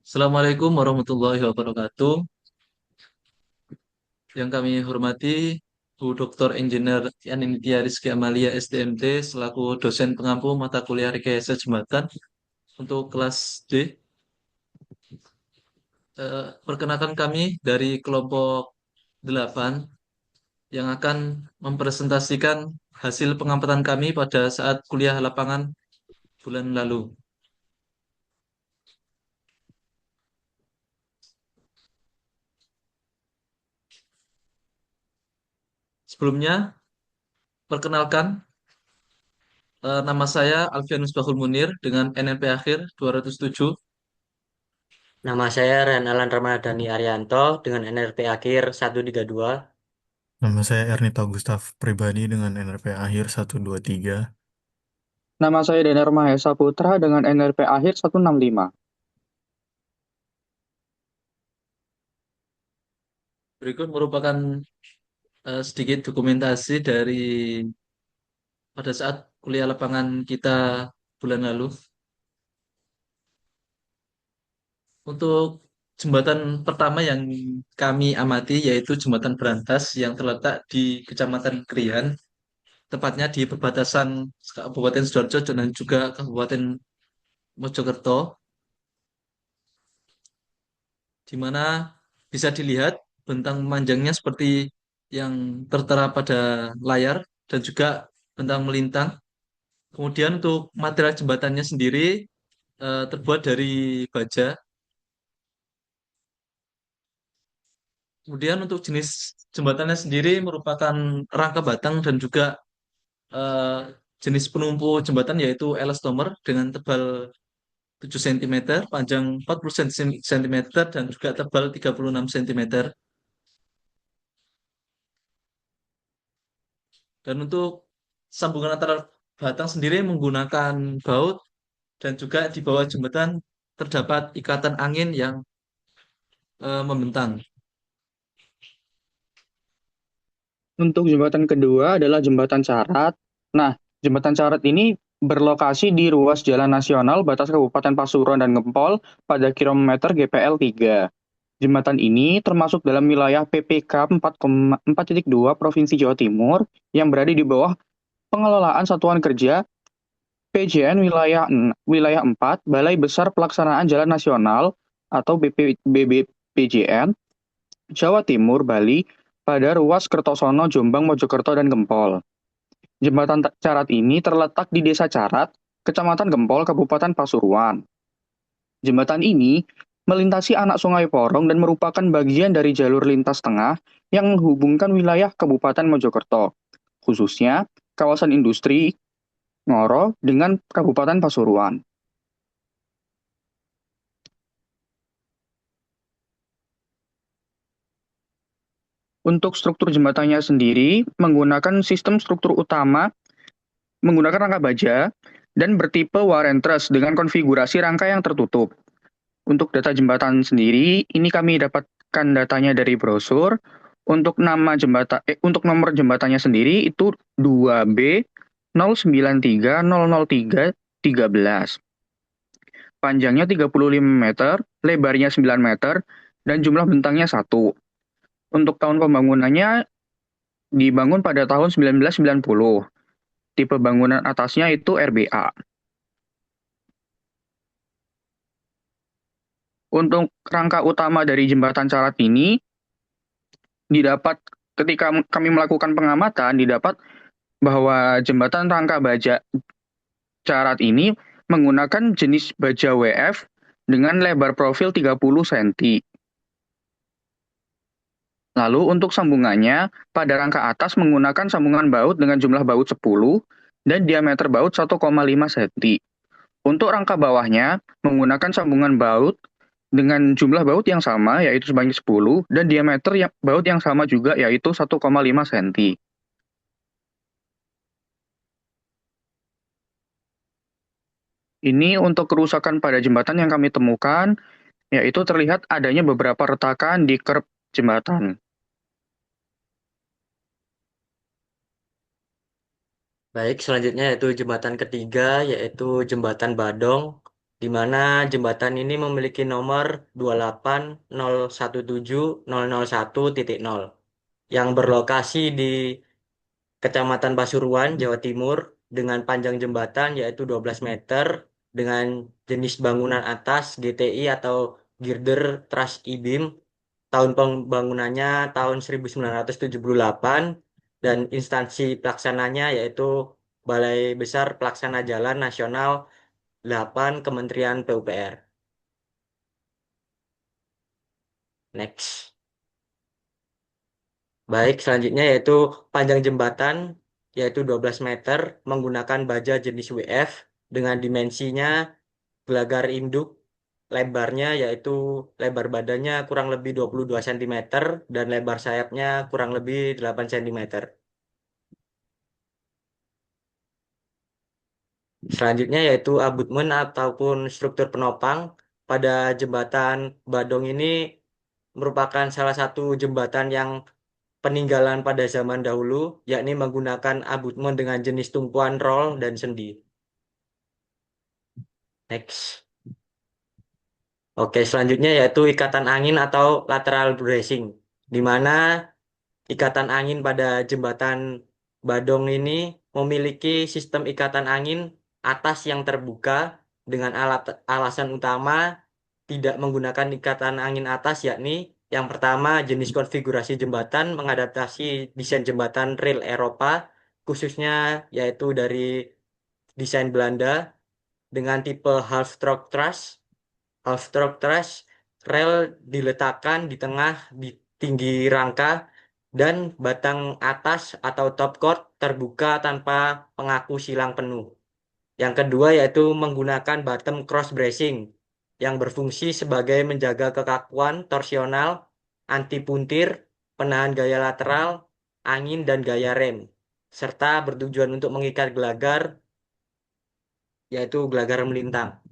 Assalamualaikum warahmatullahi wabarakatuh. Yang kami hormati Bu Dr. Engineer Yanindya Rizky Amalia SDMT selaku dosen pengampu mata kuliah Rekayasa Jembatan untuk kelas D. Perkenalkan kami dari kelompok 8 yang akan mempresentasikan hasil pengamatan kami pada saat kuliah lapangan bulan lalu. Sebelumnya, perkenalkan, nama saya Alfianus Bahul Munir dengan NNP akhir 207. Nama saya Ren Alan Ramadhani Arianto dengan NRP akhir 132. Nama saya Ernita Gustaf pribadi dengan NRP akhir 123. Nama saya Danar Mahesa Putra dengan NRP akhir 165. Berikut merupakan sedikit dokumentasi dari pada saat kuliah lapangan kita bulan lalu. Untuk jembatan pertama yang kami amati yaitu jembatan Berantas yang terletak di Kecamatan Krian, tepatnya di perbatasan Kabupaten Sidoarjo dan juga Kabupaten Mojokerto, di mana bisa dilihat bentang memanjangnya seperti yang tertera pada layar dan juga bentang melintang. Kemudian untuk material jembatannya sendiri terbuat dari baja. Kemudian untuk jenis jembatannya sendiri merupakan rangka batang dan juga eh, jenis penumpu jembatan yaitu elastomer dengan tebal 7 cm, panjang 40 cm, dan juga tebal 36 cm. Dan untuk sambungan antara batang sendiri menggunakan baut dan juga di bawah jembatan terdapat ikatan angin yang membentang. Untuk jembatan kedua adalah jembatan Carat. Nah, jembatan Carat ini berlokasi di ruas Jalan Nasional batas Kabupaten Pasuruan dan Gempol pada kilometer GPL 3. Jembatan ini termasuk dalam wilayah PPK 4,4.2 Provinsi Jawa Timur yang berada di bawah pengelolaan Satuan Kerja PJN Wilayah 4 Balai Besar Pelaksanaan Jalan Nasional atau BBPJN Jawa Timur, Bali, pada ruas Kertosono, Jombang, Mojokerto, dan Gempol. Jembatan Carat ini terletak di Desa Carat, Kecamatan Gempol, Kabupaten Pasuruan. Jembatan ini melintasi anak Sungai Porong dan merupakan bagian dari jalur lintas tengah yang menghubungkan wilayah Kabupaten Mojokerto, khususnya kawasan industri Ngoro dengan Kabupaten Pasuruan. Untuk struktur jembatannya sendiri menggunakan sistem struktur utama menggunakan rangka baja dan bertipe wire and truss dengan konfigurasi rangka yang tertutup. Untuk data jembatan sendiri, ini kami dapatkan datanya dari brosur. Untuk nomor jembatannya sendiri itu 2B 093 003 13. Panjangnya 35 meter, lebarnya 9 meter, dan jumlah bentangnya 1. Untuk tahun pembangunannya dibangun pada tahun 1990. Tipe bangunan atasnya itu RBA. Untuk rangka utama dari jembatan Carat ini didapat ketika kami melakukan pengamatan didapat bahwa jembatan rangka baja Carat ini menggunakan jenis baja WF dengan lebar profil 30 cm. Lalu untuk sambungannya, pada rangka atas menggunakan sambungan baut dengan jumlah baut 10 dan diameter baut 1,5 cm. Untuk rangka bawahnya menggunakan sambungan baut dengan jumlah baut yang sama yaitu sebanyak 10 dan diameter baut yang sama juga yaitu 1,5 cm. Ini untuk kerusakan pada jembatan yang kami temukan, yaitu terlihat adanya beberapa retakan di kerb jembatan. Baik, selanjutnya yaitu jembatan ketiga, yaitu jembatan Badong di mana jembatan ini memiliki nomor 28017.001.0 yang berlokasi di Kecamatan Pasuruan, Jawa Timur, dengan panjang jembatan yaitu 12 meter, dengan jenis bangunan atas GTI atau Girder Truss I-beam. Tahun pembangunannya tahun 1978 dan instansi pelaksananya yaitu Balai Besar Pelaksana Jalan Nasional 8 Kementerian PUPR. Next. Baik, selanjutnya yaitu panjang jembatan yaitu 12 meter menggunakan baja jenis WF dengan dimensinya gelagar induk, lebarnya yaitu lebar badannya kurang lebih 22 cm dan lebar sayapnya kurang lebih 8 cm. Selanjutnya yaitu abutmen ataupun struktur penopang pada jembatan Badong ini merupakan salah satu jembatan yang peninggalan pada zaman dahulu, yakni menggunakan abutmen dengan jenis tumpuan roll dan sendi. Next. Oke, selanjutnya yaitu ikatan angin atau lateral bracing, di mana ikatan angin pada jembatan Badong ini memiliki sistem ikatan angin atas yang terbuka dengan alasan utama tidak menggunakan ikatan angin atas, yakni yang pertama jenis konfigurasi jembatan mengadaptasi desain jembatan rel Eropa khususnya yaitu dari desain Belanda dengan tipe half stroke truss. Half stroke truss rel diletakkan di tengah di tinggi rangka dan batang atas atau top chord terbuka tanpa pengaku silang penuh. Yang kedua yaitu menggunakan bottom cross bracing yang berfungsi sebagai menjaga kekakuan torsional, anti puntir, penahan gaya lateral, angin dan gaya rem, serta bertujuan untuk mengikat gelagar yaitu gelagar melintang.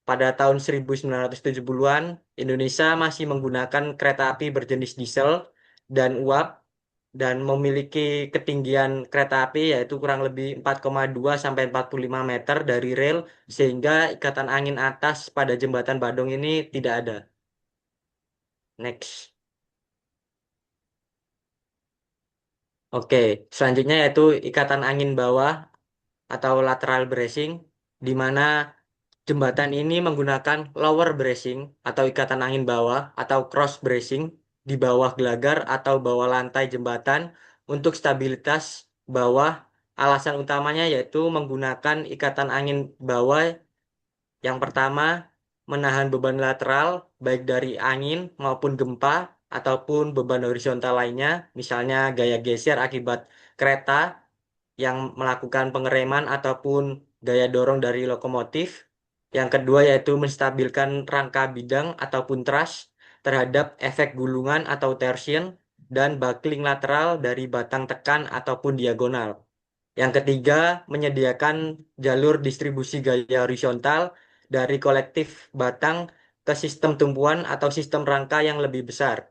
Pada tahun 1970-an, Indonesia masih menggunakan kereta api berjenis diesel dan uap dan memiliki ketinggian kereta api yaitu kurang lebih 4,2 sampai 45 meter dari rel sehingga ikatan angin atas pada jembatan Badung ini tidak ada. Next. Oke, selanjutnya yaitu ikatan angin bawah atau lateral bracing di mana jembatan ini menggunakan lower bracing atau ikatan angin bawah atau cross bracing di bawah gelagar atau bawah lantai jembatan untuk stabilitas bawah. Alasan utamanya yaitu menggunakan ikatan angin bawah yang pertama menahan beban lateral baik dari angin maupun gempa ataupun beban horizontal lainnya, misalnya gaya geser akibat kereta yang melakukan pengereman ataupun gaya dorong dari lokomotif. Yang kedua yaitu menstabilkan rangka bidang ataupun truss terhadap efek gulungan atau torsion dan buckling lateral dari batang tekan ataupun diagonal. Yang ketiga, menyediakan jalur distribusi gaya horizontal dari kolektif batang ke sistem tumpuan atau sistem rangka yang lebih besar.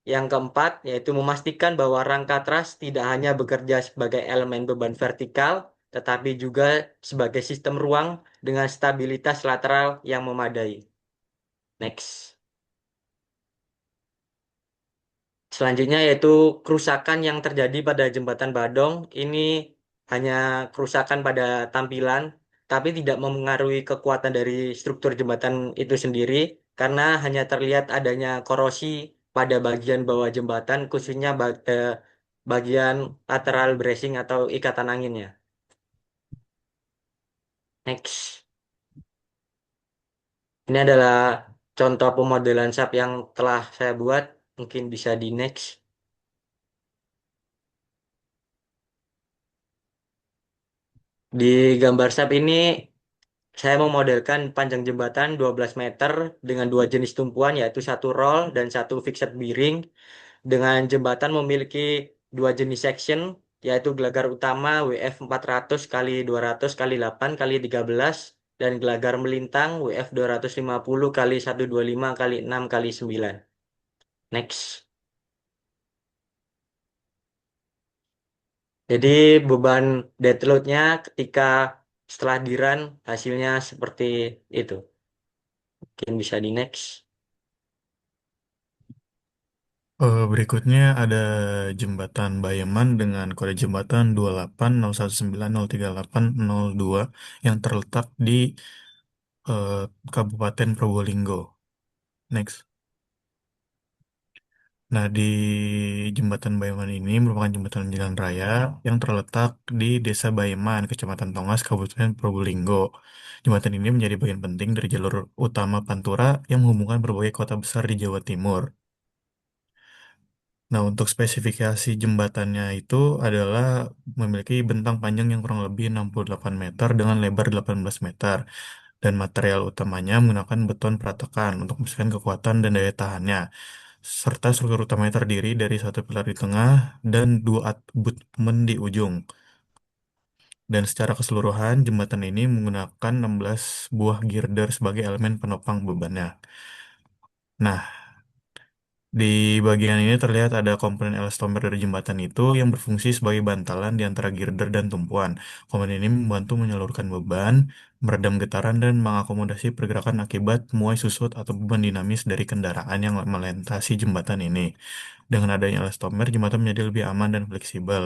Yang keempat, yaitu memastikan bahwa rangka truss tidak hanya bekerja sebagai elemen beban vertikal, tetapi juga sebagai sistem ruang dengan stabilitas lateral yang memadai. Next. Selanjutnya yaitu kerusakan yang terjadi pada jembatan Badong. Ini hanya kerusakan pada tampilan, tapi tidak memengaruhi kekuatan dari struktur jembatan itu sendiri, karena hanya terlihat adanya korosi pada bagian bawah jembatan, khususnya bagian lateral bracing atau ikatan anginnya. Next. Ini adalah contoh pemodelan SAP yang telah saya buat. Mungkin bisa di next. Di gambar SAP ini saya memodelkan panjang jembatan 12 meter dengan dua jenis tumpuan yaitu satu roll dan satu fixed bearing. Dengan jembatan memiliki dua jenis section yaitu gelagar utama WF 400 kali 200 kali 8 kali 13 dan gelagar melintang WF 250 kali 125 kali 6 kali 9. Next. Jadi beban dead load-nya ketika setelah di run hasilnya seperti itu. Mungkin bisa di next. Berikutnya ada jembatan Bayeman dengan kode jembatan 28019038802 yang terletak di eh, Kabupaten Probolinggo. Next. Nah, di jembatan Bayeman ini merupakan jembatan jalan raya yang terletak di Desa Bayeman, Kecamatan Tongas, Kabupaten Probolinggo. Jembatan ini menjadi bagian penting dari jalur utama Pantura yang menghubungkan berbagai kota besar di Jawa Timur. Nah, untuk spesifikasi jembatannya itu adalah memiliki bentang panjang yang kurang lebih 68 meter dengan lebar 18 meter. Dan material utamanya menggunakan beton peratakan untuk memastikan kekuatan dan daya tahannya. Serta struktur utamanya terdiri dari satu pilar di tengah dan dua abutmen di ujung. Dan secara keseluruhan, jembatan ini menggunakan 16 buah girder sebagai elemen penopang bebannya. Nah, di bagian ini terlihat ada komponen elastomer dari jembatan itu yang berfungsi sebagai bantalan di antara girder dan tumpuan. Komponen ini membantu menyalurkan beban, meredam getaran, dan mengakomodasi pergerakan akibat muai susut atau beban dinamis dari kendaraan yang melintasi jembatan ini. Dengan adanya elastomer, jembatan menjadi lebih aman dan fleksibel.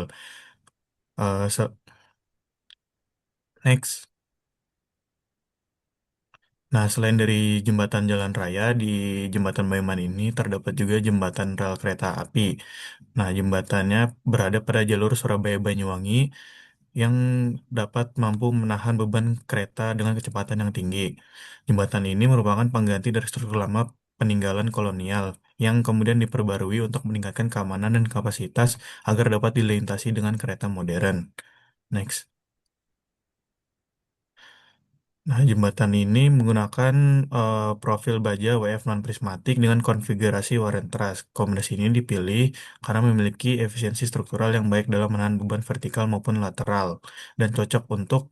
Next. Nah, selain dari jembatan jalan raya, di jembatan Bayaman ini terdapat juga jembatan rel kereta api. Nah, jembatannya berada pada jalur Surabaya-Banyuwangi yang dapat mampu menahan beban kereta dengan kecepatan yang tinggi. Jembatan ini merupakan pengganti dari struktur lama peninggalan kolonial yang kemudian diperbarui untuk meningkatkan keamanan dan kapasitas agar dapat dilintasi dengan kereta modern. Next. Nah, jembatan ini menggunakan profil baja WF non-prismatik dengan konfigurasi Warren-Truss. Kombinasi ini dipilih karena memiliki efisiensi struktural yang baik dalam menahan beban vertikal maupun lateral dan cocok untuk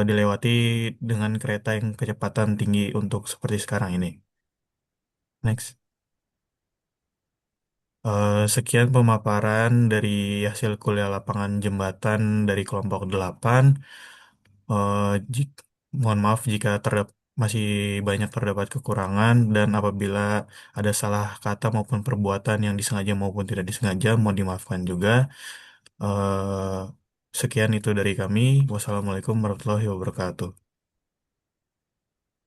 dilewati dengan kereta yang kecepatan tinggi untuk seperti sekarang ini. Next. Sekian pemaparan dari hasil kuliah lapangan jembatan dari kelompok 8. Eh, jik- Mohon maaf jika masih banyak terdapat kekurangan dan apabila ada salah kata maupun perbuatan yang disengaja maupun tidak disengaja mohon dimaafkan juga. Sekian itu dari kami. Wassalamualaikum warahmatullahi wabarakatuh.